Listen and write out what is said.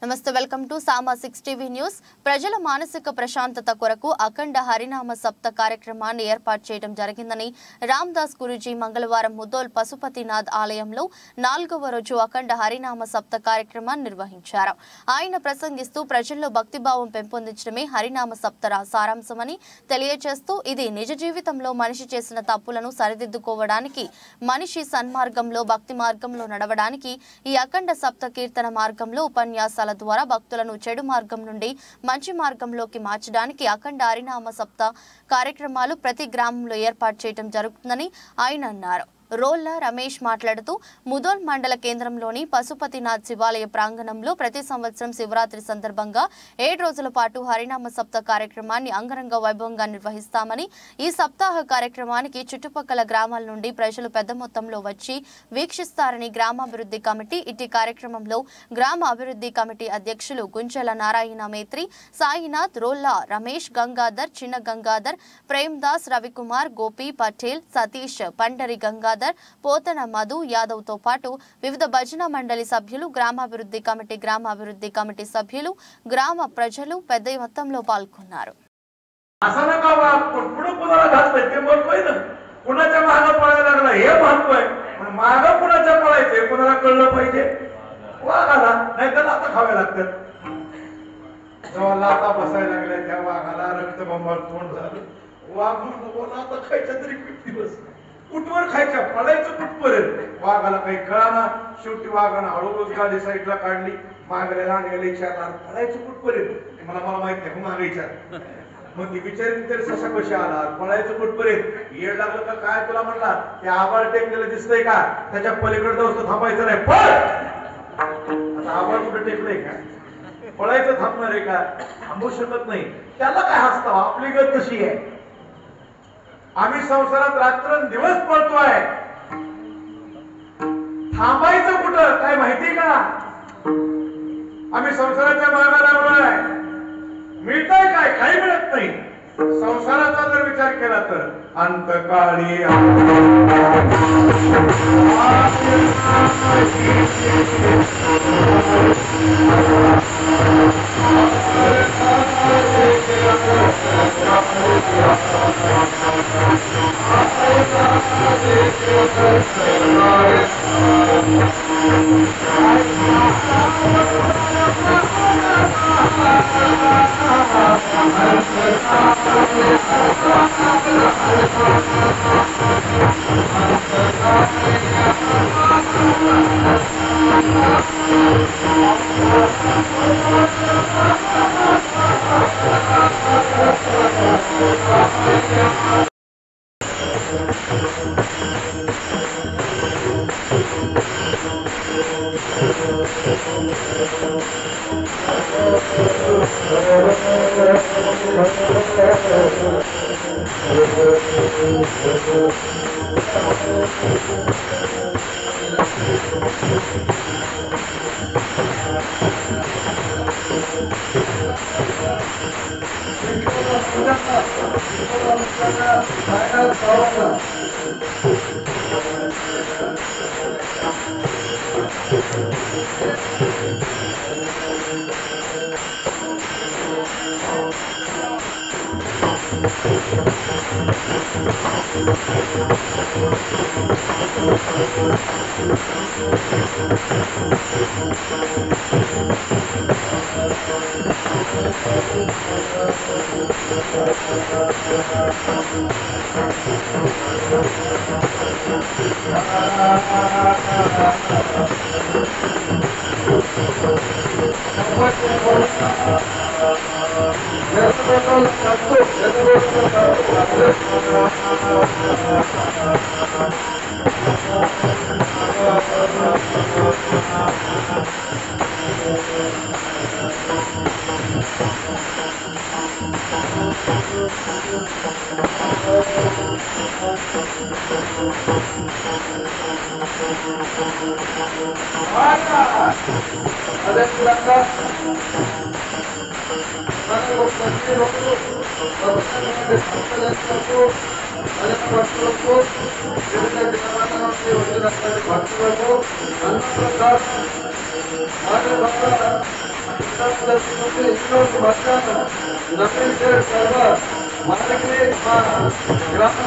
నమస్తే welcome to Sama 6 TV news. ప్రజల మానసిక ప్రశాంతత కొరకు అఖండ హరినామ సప్త కార్యక్రమాన్ని ఏర్పాటు చేయడం జరిగిందని రామ్దాస్ గురూజీ మంగళవారం ముదోల్ పశుపతినాథ్ ఆలయంలో 4వ రోజు అఖండ హరినామ సప్త కార్యక్రమాన్ని నిర్వహించారు. ఆయన ప్రసంగిస్తూ ప్రజల్లో భక్తిభావం పెంపొందించడమే హరినామ సప్త సారాంశమని తెలియజేస్తూ ఇది నిజ జీవితంలో మనిషి చేసిన తప్పులను సరిదిద్దుకోవడానికి, మనిషి సన్మార్గంలో భక్తి మార్గంలో నడవడానికి ఈ అఖండ సప్త కీర్తన మార్గంలో ఉపన్యాసాల ద్వారా భక్తులను చెడు మార్గం నుండి మంచి మార్గంలోకి మార్చడానికి అఖండ హరినామ సప్త కార్యక్రమాలు ప్రతి గ్రామంలో ఏర్పాటు చేయడం జరుగుతుందని ఆయన అన్నారు. రోల్ల రమేష్ మాట్లాడుతూ ముదోల్ మండల కేంద్రంలోని పశుపతినాథ్ శివాలయ ప్రాంగణంలో ప్రతి సంవత్సరం శివరాత్రి సందర్భంగా 7 రోజుల పాటు హరినామ సప్త కార్యక్రమాన్ని అంగరంగ వైభవంగా నిర్వహిస్తామని, ఈ సప్తాహ కార్యక్రమానికి చుట్టుపక్కల గ్రామాల నుండి ప్రజలు పెద్ద మొత్తంలో వచ్చి వీక్షిస్తారని గ్రామాభివృద్ధి కమిటీ ఇటీ కార్యక్రమంలో గ్రామ అభివృద్ధి కమిటీ అధ్యక్షులు గుంజల నారాయణ మేత్రి, సాయినాథ్, రోల్ల రమేష్, గంగాధర్, చిన్న గంగాధర్, ప్రేమ్దాస్, రవికుమార్, గోపి, పటేల్, సతీష్, పండరి గంగాధర్, పోతన మధు యాదవ్ తో పాటు వివిధ భజన మండలి సభ్యులు, గ్రామాభివృద్ధి కమిటీ సభ్యులు, గ్రామ ప్రజలు పెద్ద మొత్తంలో పాల్గొన్నారు. कुठवर खायच्या पळायचं कुठपर्यंत वाघाला काही कळाना. शेवटी वाघानं हळूहळू गाडी साईडला काढली, मागल्या आणलेल्या विचारणार पळायचं कुठपर्यंत. मला माहित नाही मागायच्या मग ती विचारली तरी ससा कशी आला, पळायचं कुठपर्यंत. येड लागलं का काय तुला म्हणला, ते आबाळ टेकलेलं दिसतंय का, त्याच्या पलीकडे जाऊन थांबायचं नाही, पळ. आता आबाळ कुठे टेकलंय का, पळायचं थांबणार आहे का, थांबू शकत नाही. त्याला काय हसतं, आपली गत तशी आहे. आम्ही संसारात रात्रंदिवस पळतोय, थांबायचं कुठं काय माहिती का. आम्ही संसाराच्या मागे लागलोय, मिळतंय काय, काही मिळत नाही. संसाराचा जर विचार केला तर अंतकाळी सर्व मार्गे ग्राम